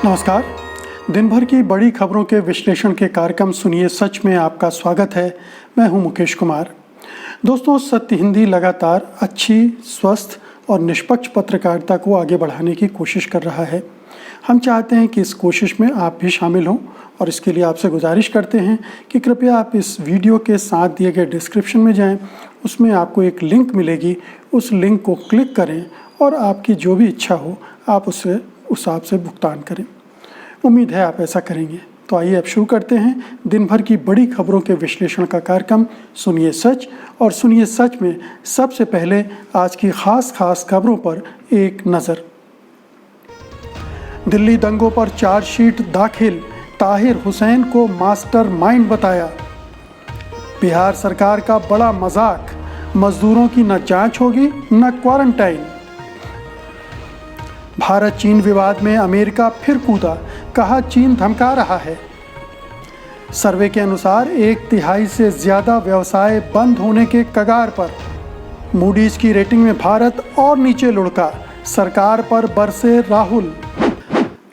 नमस्कार। दिन भर की बड़ी खबरों के विश्लेषण के कार्यक्रम सुनिए सच में आपका स्वागत है। मैं हूं मुकेश कुमार। दोस्तों, सत्य हिंदी लगातार अच्छी, स्वस्थ और निष्पक्ष पत्रकारिता को आगे बढ़ाने की कोशिश कर रहा है। हम चाहते हैं कि इस कोशिश में आप भी शामिल हों और इसके लिए आपसे गुजारिश करते हैं कि कृपया आप इस वीडियो के साथ दिए गए डिस्क्रिप्शन में जाएं। उसमें आपको एक लिंक मिलेगी, उस लिंक को क्लिक करें और आपकी जो भी इच्छा हो आप उस हिसाब से भुगतान करें। उम्मीद है आप ऐसा करेंगे। तो आइए अब शुरू करते हैं दिन भर की बड़ी खबरों के विश्लेषण का कार्यक्रम सुनिए सच। और सुनिए सच में सबसे पहले आज की खास खबरों पर एक नज़र। दिल्ली दंगों पर चार्जशीट दाखिल, ताहिर हुसैन को मास्टरमाइंड बताया। बिहार सरकार का बड़ा मजाक, मजदूरों की न जांच होगी न क्वारंटाइन। भारत चीन विवाद में अमेरिका फिर कूदा, कहा चीन धमका रहा है। सर्वे के अनुसार 1/3 से ज़्यादा व्यवसाय बंद होने के कगार पर। मूडीज की रेटिंग में भारत और नीचे लुढ़का, सरकार पर बरसे राहुल।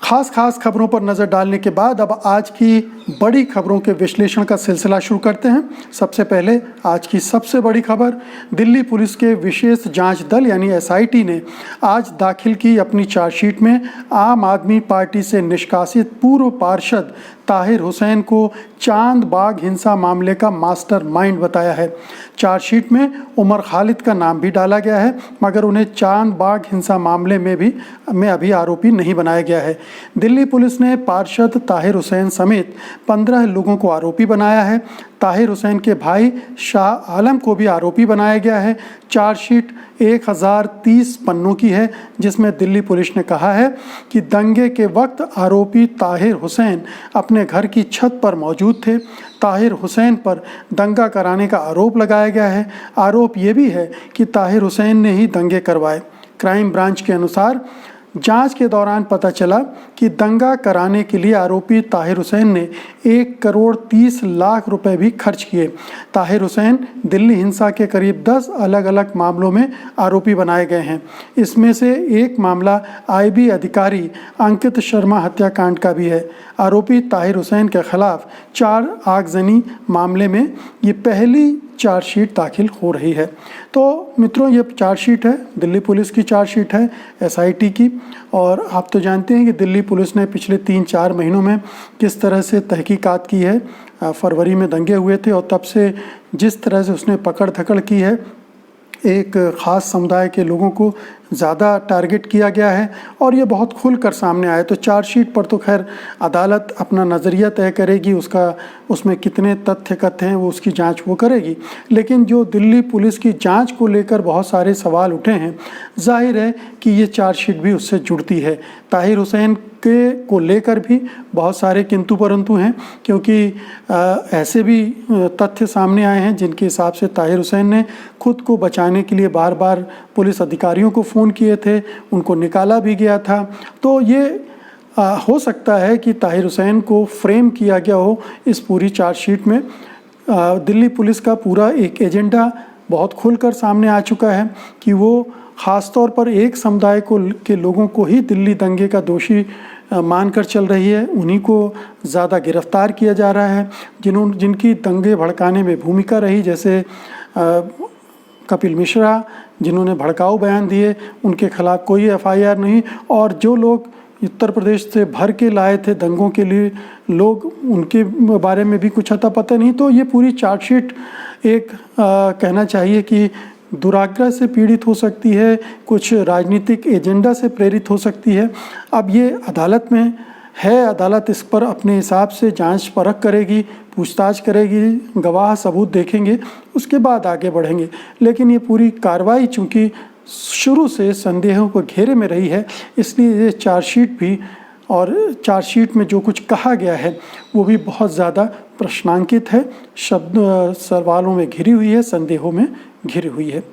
खास खबरों पर नज़र डालने के बाद अब आज की बड़ी खबरों के विश्लेषण का सिलसिला शुरू करते हैं। सबसे पहले आज की सबसे बड़ी खबर, दिल्ली पुलिस के विशेष जांच दल यानी SIT ने आज दाखिल की अपनी चार्जशीट में आम आदमी पार्टी से निष्कासित पूर्व पार्षद ताहिर हुसैन को चांद बाग हिंसा मामले का मास्टरमाइंड बताया है। चार्जशीट में उमर खालिद का नाम भी डाला गया है, मगर उन्हें चांद बाग हिंसा मामले में अभी आरोपी नहीं बनाया गया है। दिल्ली पुलिस ने पार्षद ताहिर हुसैन समेत 15 लोगों को आरोपी बनाया है। ताहिर हुसैन के भाई शाह आलम को भी आरोपी बनाया गया है। चार्जशीट 1030 पन्नों की है, जिसमें दिल्ली पुलिस ने कहा है कि दंगे के वक्त आरोपी ताहिर हुसैन अपने घर की छत पर मौजूद थे। ताहिर हुसैन पर दंगा कराने का आरोप लगाया गया है। आरोप ये भी है कि ताहिर हुसैन ने ही दंगे करवाए। क्राइम ब्रांच के अनुसार जांच के दौरान पता चला कि दंगा कराने के लिए आरोपी ताहिर हुसैन ने 1,30,00,000 रुपए भी खर्च किए। ताहिर हुसैन दिल्ली हिंसा के करीब 10 अलग अलग मामलों में आरोपी बनाए गए हैं। इसमें से एक मामला IB अधिकारी अंकित शर्मा हत्याकांड का भी है। आरोपी ताहिर हुसैन के खिलाफ 4 आगजनी मामले में ये पहली चार्जशीट दाखिल हो रही है। तो मित्रों, ये चार्जशीट है, दिल्ली पुलिस की चार्जशीट है SIT की। और आप तो जानते हैं कि दिल्ली पुलिस ने पिछले 3-4 महीनों में किस तरह से तहकीकात की है। फरवरी में दंगे हुए थे और तब से जिस तरह से उसने पकड़ धकड़ की है, एक ख़ास समुदाय के लोगों को ज़्यादा टारगेट किया गया है और ये बहुत खुलकर सामने आया। तो चार्जशीट पर तो खैर अदालत अपना नज़रिया तय करेगी, उसमें कितने तथ्य कथ्य हैं वो उसकी जांच वो करेगी। लेकिन जो दिल्ली पुलिस की जांच को लेकर बहुत सारे सवाल उठे हैं, जाहिर है कि ये चार्जशीट भी उससे जुड़ती है। ताहिर हुसैन को लेकर भी बहुत सारे किंतु परंतु हैं, क्योंकि ऐसे भी तथ्य सामने आए हैं जिनके हिसाब से ताहिर हुसैन ने खुद को बचाने के लिए बार बार पुलिस अधिकारियों को फ़ोन किए थे, उनको निकाला भी गया था। तो ये हो सकता है कि ताहिर हुसैन को फ्रेम किया गया हो इस पूरी चार्जशीट में। दिल्ली पुलिस का पूरा एक एजेंडा बहुत खुलकर सामने आ चुका है कि वो ख़ास तौर पर एक समुदाय के लोगों को ही दिल्ली दंगे का दोषी मानकर चल रही है। उन्हीं को ज़्यादा गिरफ्तार किया जा रहा है, जिनकी दंगे भड़काने में भूमिका रही, जैसे कपिल मिश्रा, जिन्होंने भड़काऊ बयान दिए, उनके खिलाफ कोई FIR नहीं। और जो लोग उत्तर प्रदेश से भर के लाए थे दंगों के लिए लोग, उनके बारे में भी कुछ अता पता नहीं। तो ये पूरी चार्जशीट एक कहना चाहिए कि दुराग्रह से पीड़ित हो सकती है, कुछ राजनीतिक एजेंडा से प्रेरित हो सकती है। अब ये अदालत में है, अदालत इस पर अपने हिसाब से जांच परख करेगी, पूछताछ करेगी, गवाह सबूत देखेंगे, उसके बाद आगे बढ़ेंगे। लेकिन ये पूरी कार्रवाई चूँकि शुरू से संदेहों को घेरे में रही है, इसलिए ये चार्जशीट भी और चार्जशीट में जो कुछ कहा गया है वो भी बहुत ज़्यादा प्रश्नांकित है, सवालों में घिरी हुई है, संदेहों में घिरी हुई है।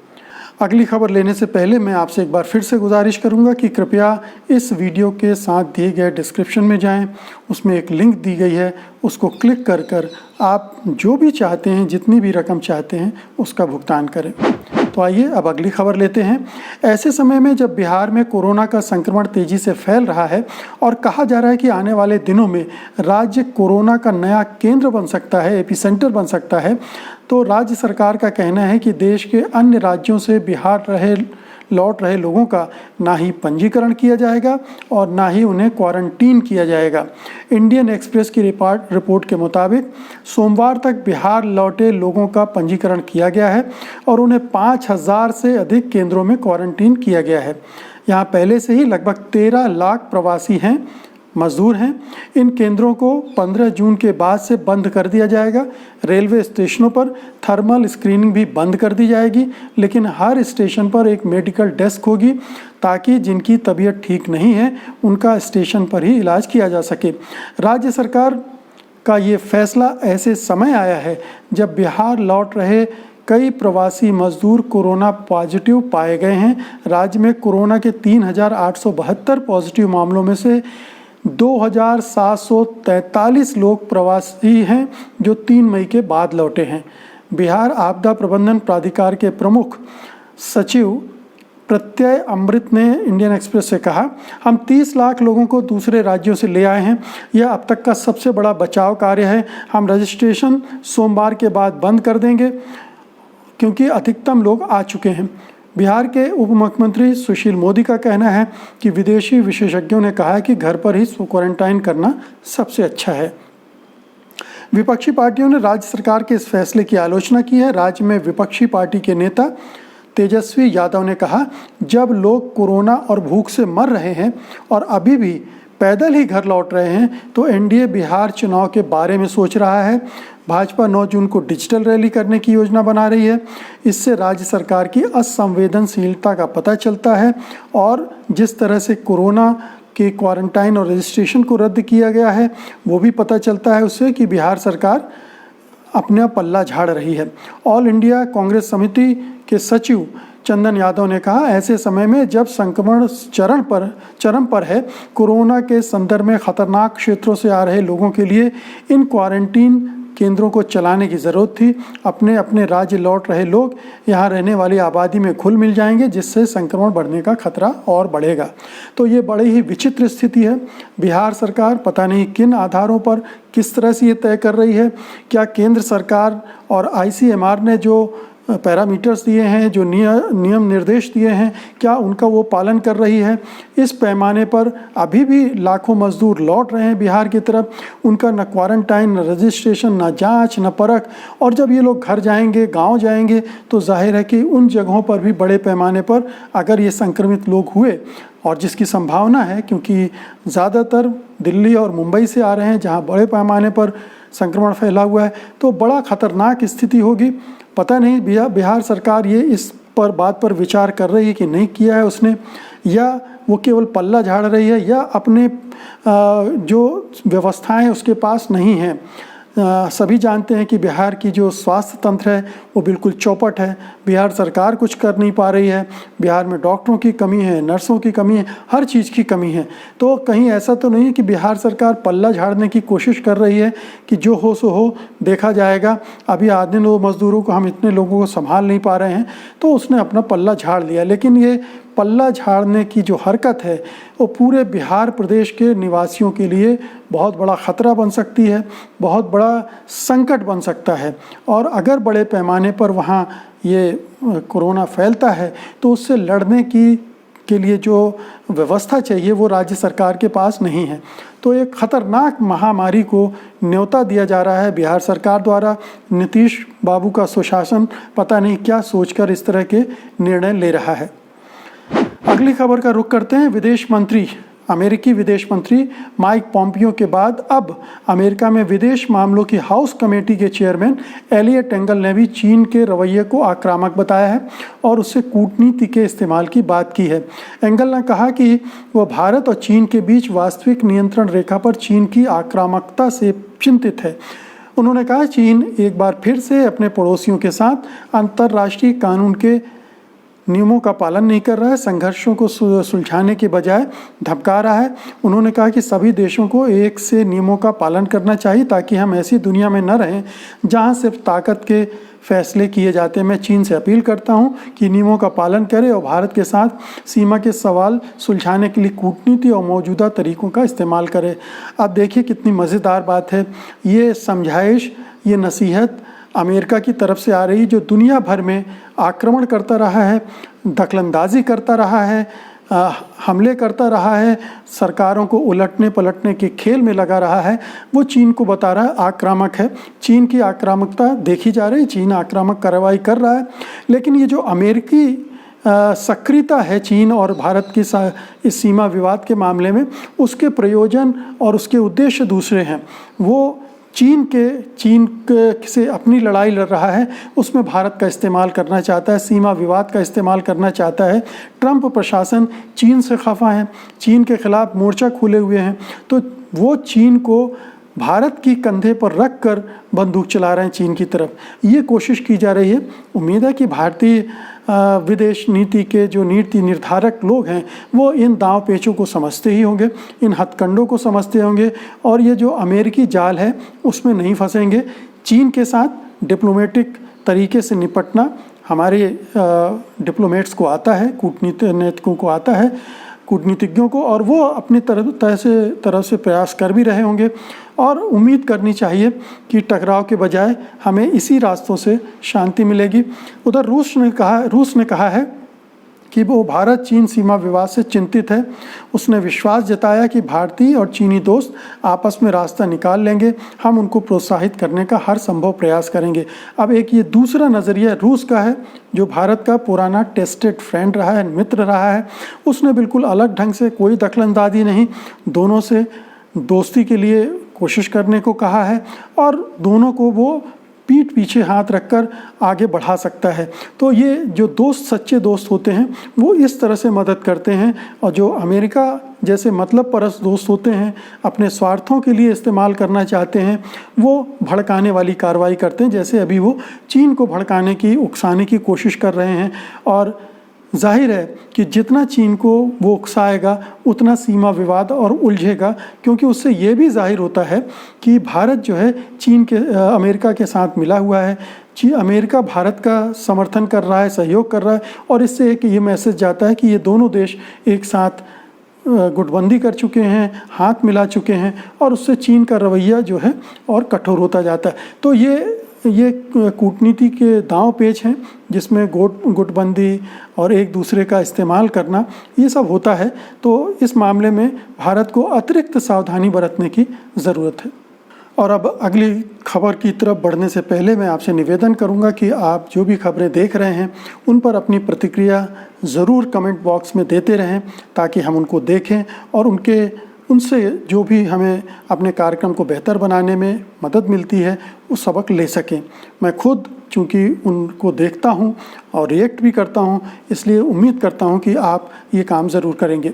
अगली खबर लेने से पहले मैं आपसे एक बार फिर से गुजारिश करूंगा कि कृपया इस वीडियो के साथ दिए गए डिस्क्रिप्शन में जाएं। उसमें एक लिंक दी गई है, उसको क्लिक कर आप जो भी चाहते हैं, जितनी भी रकम चाहते हैं, उसका भुगतान करें। तो आइए अब अगली खबर लेते हैं। ऐसे समय में जब बिहार में कोरोना का संक्रमण तेजी से फैल रहा है और कहा जा रहा है कि आने वाले दिनों में राज्य कोरोना का नया केंद्र बन सकता है, एपिसेंटर बन सकता है, तो राज्य सरकार का कहना है कि देश के अन्य राज्यों से बिहार लौट रहे लोगों का ना ही पंजीकरण किया जाएगा और ना ही उन्हें क्वारंटीन किया जाएगा। इंडियन एक्सप्रेस की रिपोर्ट के मुताबिक सोमवार तक बिहार लौटे लोगों का पंजीकरण किया गया है और उन्हें 5,000 से अधिक केंद्रों में क्वारंटीन किया गया है। यहाँ पहले से ही लगभग 13 लाख प्रवासी मजदूर हैं। इन केंद्रों को 15 जून के बाद से बंद कर दिया जाएगा। रेलवे स्टेशनों पर थर्मल स्क्रीनिंग भी बंद कर दी जाएगी, लेकिन हर स्टेशन पर एक मेडिकल डेस्क होगी ताकि जिनकी तबीयत ठीक नहीं है उनका स्टेशन पर ही इलाज किया जा सके। राज्य सरकार का ये फैसला ऐसे समय आया है जब बिहार लौट रहे कई प्रवासी मजदूर कोरोना पॉजिटिव पाए गए हैं। राज्य में कोरोना के 3,872 पॉजिटिव मामलों में से 2,743 लोग प्रवासी हैं जो 3 मई के बाद लौटे हैं। बिहार आपदा प्रबंधन प्राधिकार के प्रमुख सचिव प्रत्यय अमृत ने इंडियन एक्सप्रेस से कहा, हम 30 लाख लोगों को दूसरे राज्यों से ले आए हैं। यह अब तक का सबसे बड़ा बचाव कार्य है। हम रजिस्ट्रेशन सोमवार के बाद बंद कर देंगे क्योंकि अधिकतम लोग आ चुके हैं। बिहार के उप मुख्यमंत्री सुशील मोदी का कहना है कि विदेशी विशेषज्ञों ने कहा है कि घर पर ही क्वारंटाइन करना सबसे अच्छा है। विपक्षी पार्टियों ने राज्य सरकार के इस फैसले की आलोचना की है। राज्य में विपक्षी पार्टी के नेता तेजस्वी यादव ने कहा, जब लोग कोरोना और भूख से मर रहे हैं और अभी भी पैदल ही घर लौट रहे हैं तो एनडीए बिहार चुनाव के बारे में सोच रहा है। भाजपा 9 जून को डिजिटल रैली करने की योजना बना रही है। इससे राज्य सरकार की असंवेदनशीलता का पता चलता है और जिस तरह से कोरोना के क्वारंटाइन और रजिस्ट्रेशन को रद्द किया गया है वो भी पता चलता है उससे कि बिहार सरकार अपना पल्ला झाड़ रही है। ऑल इंडिया कांग्रेस समिति के सचिव चंदन यादव ने कहा, ऐसे समय में जब संक्रमण चरम पर है, कोरोना के संदर्भ में खतरनाक क्षेत्रों से आ रहे लोगों के लिए इन क्वारंटीन केंद्रों को चलाने की ज़रूरत थी। अपने अपने राज्य लौट रहे लोग यहाँ रहने वाली आबादी में घुल मिल जाएंगे जिससे संक्रमण बढ़ने का खतरा और बढ़ेगा। तो ये बड़ी ही विचित्र स्थिति है। बिहार सरकार पता नहीं किन आधारों पर किस तरह से ये तय कर रही है। क्या केंद्र सरकार और ICMR ने जो पैरामीटर्स दिए हैं, जो नियम निर्देश दिए हैं, क्या उनका वो पालन कर रही है? इस पैमाने पर अभी भी लाखों मजदूर लौट रहे हैं बिहार की तरफ। उनका न क्वारंटाइन, न रजिस्ट्रेशन, न जांच, न परख। और जब ये लोग घर जाएंगे, गांव जाएंगे, तो जाहिर है कि उन जगहों पर भी बड़े पैमाने पर अगर ये संक्रमित लोग हुए, और जिसकी संभावना है क्योंकि ज़्यादातर दिल्ली और मुंबई से आ रहे हैं जहाँ बड़े पैमाने पर संक्रमण फैला हुआ है, तो बड़ा खतरनाक स्थिति होगी। पता नहीं बिहार सरकार ये इस बात पर विचार कर रही है कि नहीं किया है उसने, या वो केवल पल्ला झाड़ रही है, या अपने जो व्यवस्थाएं उसके पास नहीं हैं। सभी जानते हैं कि बिहार की जो स्वास्थ्य तंत्र है वो बिल्कुल चौपट है। बिहार सरकार कुछ कर नहीं पा रही है। बिहार में डॉक्टरों की कमी है, नर्सों की कमी है, हर चीज़ की कमी है। तो कहीं ऐसा तो नहीं है कि बिहार सरकार पल्ला झाड़ने की कोशिश कर रही है कि जो हो सो हो, देखा जाएगा, अभी आधे लोग मजदूरों को, हम इतने लोगों को संभाल नहीं पा रहे हैं, तो उसने अपना पल्ला झाड़ लिया। लेकिन ये पल्ला झाड़ने की जो हरकत है वो पूरे बिहार प्रदेश के निवासियों के लिए बहुत बड़ा खतरा बन सकती है, बहुत बड़ा संकट बन सकता है। और अगर बड़े पैमाने पर वहाँ ये कोरोना फैलता है तो उससे लड़ने के लिए जो व्यवस्था चाहिए वो राज्य सरकार के पास नहीं है। तो एक खतरनाक महामारी को न्योता दिया जा रहा है बिहार सरकार द्वारा। नीतीश बाबू का सुशासन पता नहीं क्या सोचकर इस तरह के निर्णय ले रहा है। अगली खबर का रुख करते हैं। अमेरिकी विदेश मंत्री माइक पॉम्पियो के बाद अब अमेरिका में विदेश मामलों की हाउस कमेटी के चेयरमैन एलियट एंगल ने भी चीन के रवैये को आक्रामक बताया है और उससे कूटनीति के इस्तेमाल की बात की है। एंगल ने कहा कि वह भारत और चीन के बीच वास्तविक नियंत्रण रेखा पर चीन की आक्रामकता से चिंतित है। उन्होंने कहा, चीन एक बार फिर से अपने पड़ोसियों के साथ अंतर्राष्ट्रीय कानून के नियमों का पालन नहीं कर रहा है, संघर्षों को सुलझाने के बजाय धमका रहा है। उन्होंने कहा कि सभी देशों को एक से नियमों का पालन करना चाहिए ताकि हम ऐसी दुनिया में न रहें जहां सिर्फ ताकत के फैसले किए जाते हैं। मैं चीन से अपील करता हूं कि नियमों का पालन करे और भारत के साथ सीमा के सवाल सुलझाने के लिए कूटनीति और मौजूदा तरीकों का इस्तेमाल करे। अब देखिए कितनी मज़ेदार बात है, ये समझाइश, ये नसीहत अमेरिका की तरफ से आ रही, जो दुनिया भर में आक्रमण करता रहा है, दखलंदाजी करता रहा है, हमले करता रहा है, सरकारों को उलटने पलटने के खेल में लगा रहा है, वो चीन को बता रहा है आक्रामक है। चीन की आक्रामकता देखी जा रही है, चीन आक्रामक कार्रवाई कर रहा है। लेकिन ये जो अमेरिकी सक्रियता है चीन और भारत की इस सीमा विवाद के मामले में, उसके प्रयोजन और उसके उद्देश्य दूसरे हैं। वो चीन से अपनी लड़ाई लड़ रहा है, उसमें भारत का इस्तेमाल करना चाहता है, सीमा विवाद का इस्तेमाल करना चाहता है। ट्रंप प्रशासन चीन से खफा है, चीन के खिलाफ मोर्चा खुले हुए हैं, तो वो चीन को भारत की कंधे पर रख कर बंदूक चला रहे हैं चीन की तरफ, ये कोशिश की जा रही है। उम्मीद है कि भारतीय विदेश नीति के जो नीति निर्धारक लोग हैं वो इन दांव पेचों को समझते ही होंगे, इन हथकंडों को समझते होंगे, और ये जो अमेरिकी जाल है उसमें नहीं फंसेंगे। चीन के साथ डिप्लोमेटिक तरीके से निपटना हमारे डिप्लोमेट्स को आता है, कूटनीतिज्ञों को आता है, कूटनीतिज्ञों को, और वो अपनी तरफ से प्रयास कर भी रहे होंगे। और उम्मीद करनी चाहिए कि टकराव के बजाय हमें इसी रास्तों से शांति मिलेगी। उधर रूस ने कहा है कि वो भारत चीन सीमा विवाद से चिंतित है। उसने विश्वास जताया कि भारतीय और चीनी दोस्त आपस में रास्ता निकाल लेंगे, हम उनको प्रोत्साहित करने का हर संभव प्रयास करेंगे। अब एक ये दूसरा नज़रिया रूस का है, जो भारत का पुराना टेस्टेड फ्रेंड रहा है, मित्र रहा है। उसने बिल्कुल अलग ढंग से, कोई दखलंदाजी नहीं, दोनों से दोस्ती के लिए कोशिश करने को कहा है, और दोनों को वो पीठ पीछे हाथ रखकर आगे बढ़ा सकता है। तो ये जो दोस्त, सच्चे दोस्त होते हैं, वो इस तरह से मदद करते हैं, और जो अमेरिका जैसे मतलब परस्त दोस्त होते हैं, अपने स्वार्थों के लिए इस्तेमाल करना चाहते हैं, वो भड़काने वाली कार्रवाई करते हैं, जैसे अभी वो चीन को भड़काने की, उकसाने की कोशिश कर रहे हैं। और जाहिर है कि जितना चीन को वो उकसाएगा उतना सीमा विवाद और उलझेगा, क्योंकि उससे ये भी जाहिर होता है कि भारत जो है अमेरिका के साथ मिला हुआ है, अमेरिका भारत का समर्थन कर रहा है, सहयोग कर रहा है, और इससे एक ये मैसेज जाता है कि ये दोनों देश एक साथ गुटबंदी कर चुके हैं, हाथ मिला चुके हैं, और उससे चीन का रवैया जो है और कठोर होता जाता है। तो ये कूटनीति के दांव पेच हैं, जिसमें गुटबंदी और एक दूसरे का इस्तेमाल करना, ये सब होता है। तो इस मामले में भारत को अतिरिक्त सावधानी बरतने की ज़रूरत है। और अब अगली खबर की तरफ बढ़ने से पहले मैं आपसे निवेदन करूंगा कि आप जो भी खबरें देख रहे हैं उन पर अपनी प्रतिक्रिया ज़रूर कमेंट बॉक्स में देते रहें, ताकि हम उनको देखें और उनसे जो भी हमें अपने कार्यक्रम को बेहतर बनाने में मदद मिलती है वो सबक ले सकें। मैं खुद चूँकि उनको देखता हूँ और रिएक्ट भी करता हूँ, इसलिए उम्मीद करता हूँ कि आप ये काम ज़रूर करेंगे।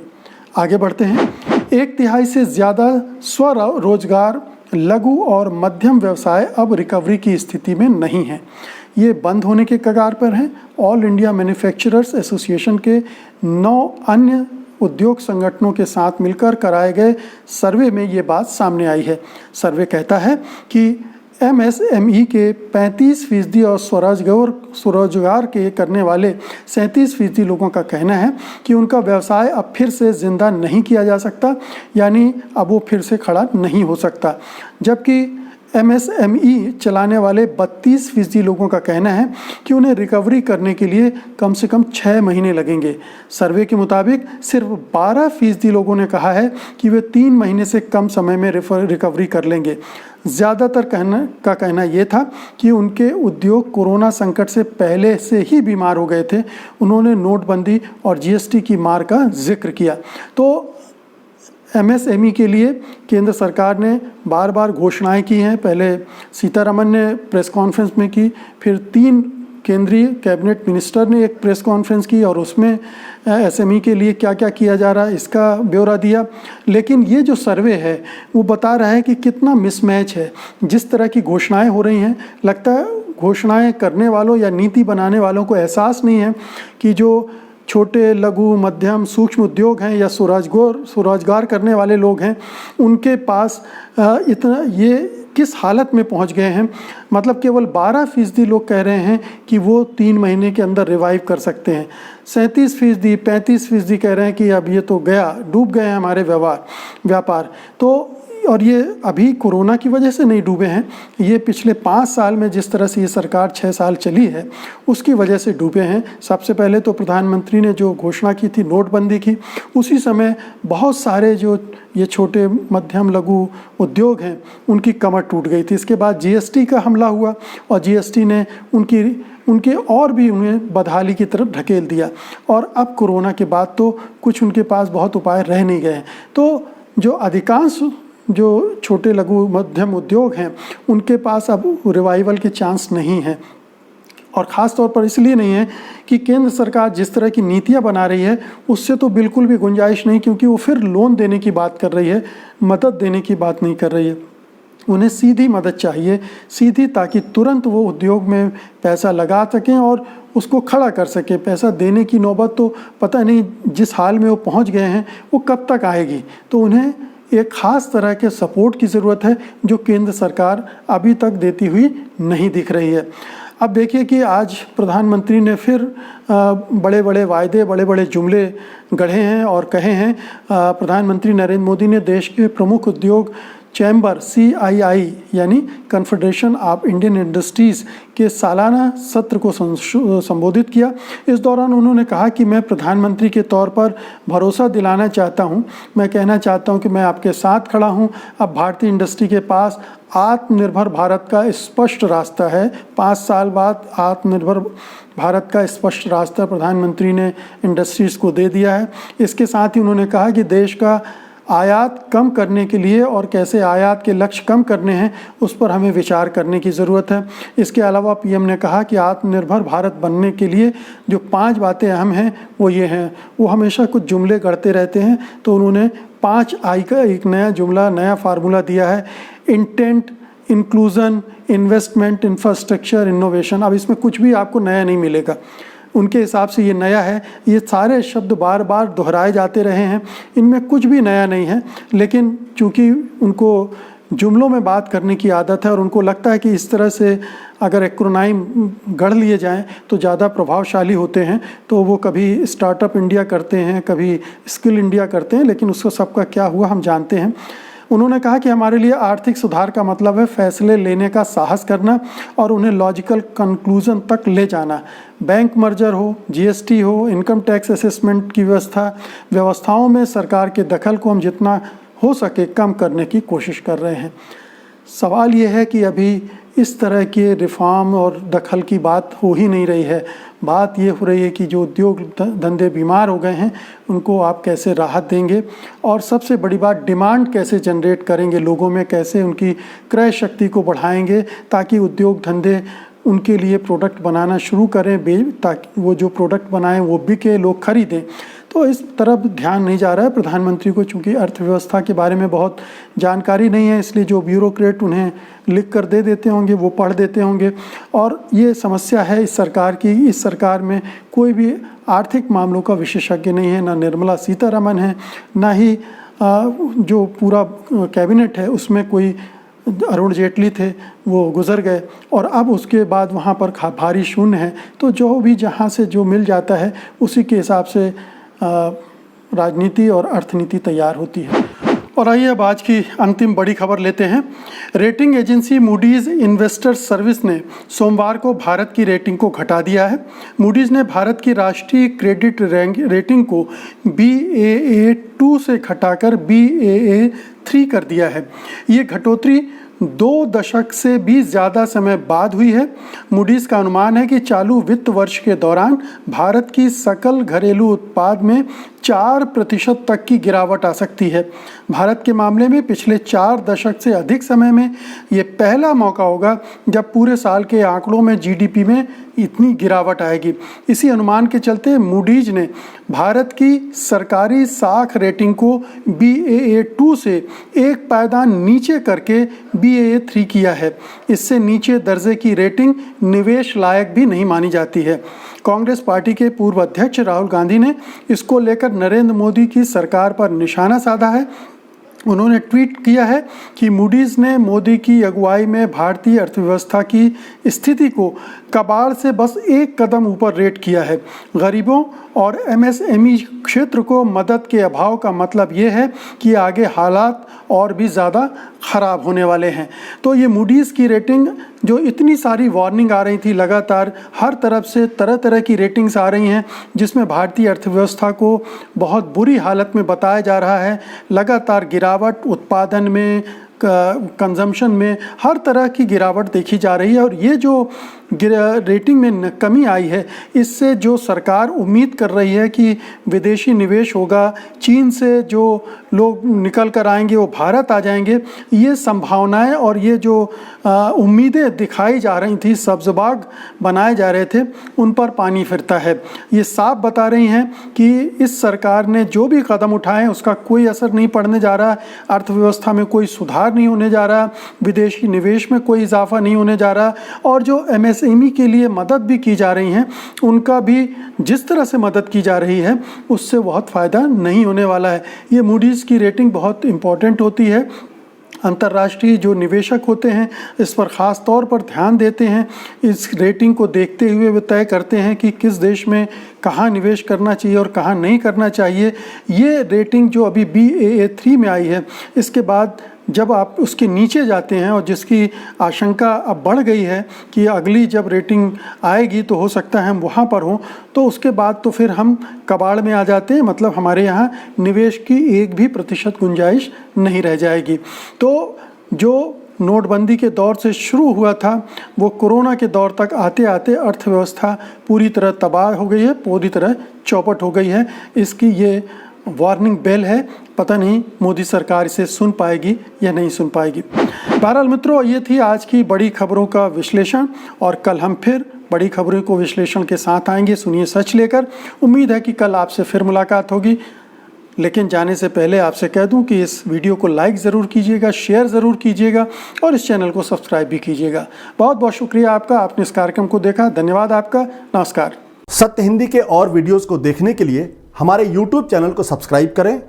आगे बढ़ते हैं। 1/3 से ज़्यादा स्वरोजगार लघु और मध्यम व्यवसाय अब रिकवरी की स्थिति में नहीं हैं, ये बंद होने के कगार पर हैं। ऑल इंडिया मैन्युफैक्चरर्स एसोसिएशन के 9 अन्य उद्योग संगठनों के साथ मिलकर कराए गए सर्वे में ये बात सामने आई है। सर्वे कहता है कि MSME के 35% और स्वरोजगार के करने वाले 37% लोगों का कहना है कि उनका व्यवसाय अब फिर से जिंदा नहीं किया जा सकता, यानी अब वो फिर से खड़ा नहीं हो सकता। जबकि MSME चलाने वाले 32% लोगों का कहना है कि उन्हें रिकवरी करने के लिए कम से कम 6 महीने लगेंगे। सर्वे के मुताबिक सिर्फ 12% लोगों ने कहा है कि वे 3 महीने से कम समय में रिकवरी कर लेंगे। ज़्यादातर कहना ये था कि उनके उद्योग कोरोना संकट से पहले से ही बीमार हो गए थे। उन्होंने नोटबंदी और GST की मार का जिक्र किया। तो MSME के लिए केंद्र सरकार ने बार बार घोषणाएं की हैं। पहले सीतारमन ने प्रेस कॉन्फ्रेंस में की, फिर 3 केंद्रीय कैबिनेट मिनिस्टर ने एक प्रेस कॉन्फ्रेंस की और उसमें SME के लिए क्या क्या किया जा रहा है इसका ब्यौरा दिया। लेकिन ये जो सर्वे है वो बता रहा है कि कितना मिसमैच है। जिस तरह की घोषणाएं हो रही हैं, लगता है घोषणाएं करने वालों या नीति बनाने वालों को एहसास नहीं है कि जो छोटे लघु मध्यम सूक्ष्म उद्योग हैं या स्वरोजगार करने वाले लोग हैं, उनके पास इतना ये किस हालत में पहुंच गए हैं। मतलब केवल 12% लोग कह रहे हैं कि वो 3 महीने के अंदर रिवाइव कर सकते हैं। 37%, 35% कह रहे हैं कि अब ये तो गया, डूब गए हैं हमारे व्यापार। तो और ये अभी कोरोना की वजह से नहीं डूबे हैं, ये पिछले 5 साल में जिस तरह से ये सरकार 6 साल चली है उसकी वजह से डूबे हैं। सबसे पहले तो प्रधानमंत्री ने जो घोषणा की थी नोटबंदी की, उसी समय बहुत सारे जो ये छोटे मध्यम लघु उद्योग हैं उनकी कमर टूट गई थी। इसके बाद जीएसटी का हमला हुआ और जीएसटी ने उनके और भी उन्हें बदहाली की तरफ ढकेल दिया। और अब कोरोना के बाद तो कुछ उनके पास बहुत उपाय रह नहीं गए। तो जो अधिकांश जो छोटे लघु मध्यम उद्योग हैं उनके पास अब रिवाइवल के चांस नहीं है। और ख़ास तौर पर इसलिए नहीं है कि केंद्र सरकार जिस तरह की नीतियां बना रही है उससे तो बिल्कुल भी गुंजाइश नहीं, क्योंकि वो फिर लोन देने की बात कर रही है, मदद देने की बात नहीं कर रही है। उन्हें सीधी मदद चाहिए, सीधी, ताकि तुरंत वो उद्योग में पैसा लगा सकें और उसको खड़ा कर सकें। पैसा देने की नौबत तो पता नहीं जिस हाल में वो पहुंच गए हैं वो कब तक आएगी। तो उन्हें एक ख़ास तरह के सपोर्ट की ज़रूरत है जो केंद्र सरकार अभी तक देती हुई नहीं दिख रही है। अब देखिए कि आज प्रधानमंत्री ने फिर बड़े बड़े वायदे, बड़े बड़े जुमले गढ़े हैं और कहे हैं। प्रधानमंत्री नरेंद्र मोदी ने देश के प्रमुख उद्योग चैम्बर CII यानी कन्फेडरेशन ऑफ इंडियन इंडस्ट्रीज़ के सालाना सत्र को संबोधित किया। इस दौरान उन्होंने कहा कि मैं प्रधानमंत्री के तौर पर भरोसा दिलाना चाहता हूं, मैं कहना चाहता हूं कि मैं आपके साथ खड़ा हूं। अब भारतीय इंडस्ट्री के पास आत्मनिर्भर भारत का स्पष्ट रास्ता है। 5 साल बाद आत्मनिर्भर भारत का स्पष्ट रास्ता प्रधानमंत्री ने इंडस्ट्रीज़ को दे दिया है। इसके साथ ही उन्होंने कहा कि देश का आयात कम करने के लिए और कैसे आयात के लक्ष्य कम करने हैं उस पर हमें विचार करने की ज़रूरत है। इसके अलावा पीएम ने कहा कि आत्मनिर्भर भारत बनने के लिए जो 5 बातें अहम हैं वो ये हैं। वो हमेशा कुछ जुमले गढ़ते रहते हैं, तो उन्होंने 5I का एक नया जुमला, नया फार्मूला दिया है। Intent, inclusion, investment, infrastructure, innovation. अब इसमें कुछ भी आपको नया नहीं मिलेगा, उनके हिसाब से ये नया है। ये सारे शब्द बार बार दोहराए जाते रहे हैं, इनमें कुछ भी नया नहीं है। लेकिन चूँकि उनको जुमलों में बात करने की आदत है और उनको लगता है कि इस तरह से अगर एक्रोनाइम गढ़ लिए जाएं तो ज़्यादा प्रभावशाली होते हैं, तो वो कभी स्टार्टअप इंडिया करते हैं, कभी स्किल इंडिया करते हैं, लेकिन उसका सबका क्या हुआ हम जानते हैं। उन्होंने कहा कि हमारे लिए आर्थिक सुधार का मतलब है फैसले लेने का साहस करना और उन्हें लॉजिकल कंक्लूजन तक ले जाना। बैंक मर्जर हो, जीएसटी हो, इनकम टैक्स असेसमेंट की व्यवस्थाओं में सरकार के दखल को हम जितना हो सके कम करने की कोशिश कर रहे हैं। सवाल ये है कि अभी इस तरह के रिफॉर्म और दखल की बात हो ही नहीं रही है। बात ये हो रही है कि जो उद्योग धंधे बीमार हो गए हैं उनको आप कैसे राहत देंगे, और सबसे बड़ी बात डिमांड कैसे जनरेट करेंगे लोगों में, कैसे उनकी क्रय शक्ति को बढ़ाएंगे ताकि उद्योग धंधे उनके लिए प्रोडक्ट बनाना शुरू करें, ताकि वो जो प्रोडक्ट बनाएं वो बिके, लोग खरीदें। तो इस तरफ ध्यान नहीं जा रहा है। प्रधानमंत्री को चूँकि अर्थव्यवस्था के बारे में बहुत जानकारी नहीं है, इसलिए जो ब्यूरोक्रेट उन्हें लिख कर दे देते होंगे वो पढ़ देते होंगे। और ये समस्या है इस सरकार की। इस सरकार में कोई भी आर्थिक मामलों का विशेषज्ञ नहीं है, ना निर्मला सीतारमण है, ना ही जो पूरा कैबिनेट है उसमें कोई अरुण जेटली थे, वो गुजर गए और अब उसके बाद वहाँ पर भारी शून्य है। तो जो भी जहाँ से जो मिल जाता है उसी के हिसाब से राजनीति और अर्थनीति तैयार होती है। और आइए अब आज की अंतिम बड़ी खबर लेते हैं। Rating agency Moody's investors service ने सोमवार को भारत की रेटिंग को घटा दिया है। मूडीज़ ने भारत की राष्ट्रीय क्रेडिट रेटिंग को Baa2 से घटाकर Baa3 कर दिया है। ये घटोतरी 2 दशक से भी ज़्यादा समय बाद हुई है। मूडीज़ का अनुमान है कि चालू वित्त वर्ष के दौरान भारत की सकल घरेलू उत्पाद में 4% तक की गिरावट आ सकती है। भारत के मामले में पिछले 4 दशक से अधिक समय में ये पहला मौका होगा जब पूरे साल के आंकड़ों में जीडीपी में इतनी गिरावट आएगी। इसी अनुमान के चलते मूडीज ने भारत की सरकारी साख रेटिंग को Baa2 से एक पायदान नीचे करके Baa3 किया है। इससे नीचे दर्जे की रेटिंग निवेश लायक भी नहीं मानी जाती है। कांग्रेस पार्टी के पूर्व अध्यक्ष राहुल गांधी ने इसको लेकर नरेंद्र मोदी की सरकार पर निशाना साधा है। उन्होंने ट्वीट किया है कि मूडीज़ ने मोदी की अगुवाई में भारतीय अर्थव्यवस्था की स्थिति को कबाड़ से बस एक कदम ऊपर रेट किया है। गरीबों और एमएसएमई क्षेत्र को मदद के अभाव का मतलब ये है कि आगे हालात और भी ज़्यादा ख़राब होने वाले हैं। तो ये मूडीज़ की रेटिंग, जो इतनी सारी वार्निंग आ रही थी, लगातार हर तरफ से तरह तरह की रेटिंग्स आ रही हैं जिसमें भारतीय अर्थव्यवस्था को बहुत बुरी हालत में बताया जा रहा है। लगातार गिरावट उत्पादन में, कंजम्पशन में, हर तरह की गिरावट देखी जा रही है। और ये जो रेटिंग में कमी आई है, इससे जो सरकार उम्मीद कर रही है कि विदेशी निवेश होगा, चीन से जो लोग निकल कर आएंगे वो भारत आ जाएंगे, ये संभावनाएं और ये जो उम्मीदें दिखाई जा रही थी, सब्ज़बाग बनाए जा रहे थे, उन पर पानी फिरता है। ये साफ बता रही हैं कि इस सरकार ने जो भी कदम उठाए उसका कोई असर नहीं पड़ने जा रहा, अर्थव्यवस्था में कोई सुधार नहीं होने जा रहा, विदेशी निवेश में कोई इजाफा नहीं होने जा रहा, और जो एमएसएमई के लिए मदद भी की जा रही हैं उनका भी जिस तरह से मदद की जा रही है उससे बहुत फ़ायदा नहीं होने वाला है। ये मूडीज़ की रेटिंग बहुत इम्पॉर्टेंट होती है। अंतर्राष्ट्रीय जो निवेशक होते हैं इस पर ख़ास तौर पर ध्यान देते हैं। इस रेटिंग को देखते हुए वे तय करते हैं कि किस देश में कहाँ निवेश करना चाहिए और कहाँ नहीं करना चाहिए। ये रेटिंग जो अभी Baa3 में आई है, इसके बाद जब आप उसके नीचे जाते हैं और जिसकी आशंका अब बढ़ गई है कि अगली जब रेटिंग आएगी तो हो सकता है हम वहाँ पर हों, तो उसके बाद तो फिर हम कबाड़ में आ जाते हैं। मतलब हमारे यहाँ निवेश की 1% भी गुंजाइश नहीं रह जाएगी। तो जो नोटबंदी के दौर से शुरू हुआ था वो कोरोना के दौर तक आते आते अर्थव्यवस्था पूरी तरह तबाह हो गई है, पूरी तरह चौपट हो गई है। इसकी ये वार्निंग बेल है। पता नहीं मोदी सरकार इसे सुन पाएगी या नहीं सुन पाएगी। बहरहाल मित्रों, ये थी आज की बड़ी खबरों का विश्लेषण, और कल हम फिर बड़ी खबरों को विश्लेषण के साथ आएंगे। सुनिए सच लेकर। उम्मीद है कि कल आपसे फिर मुलाकात होगी। लेकिन जाने से पहले आपसे कह दूं कि इस वीडियो को लाइक ज़रूर कीजिएगा, शेयर ज़रूर कीजिएगा और इस चैनल को सब्सक्राइब भी कीजिएगा। बहुत बहुत शुक्रिया आपका, आपने इस कार्यक्रम को देखा। धन्यवाद आपका। नमस्कार। सत्य हिंदी के और वीडियोस को देखने के लिए हमारे YouTube चैनल को सब्सक्राइब करें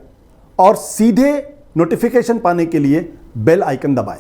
और सीधे नोटिफिकेशन पाने के लिए बेल आइकन दबाएं।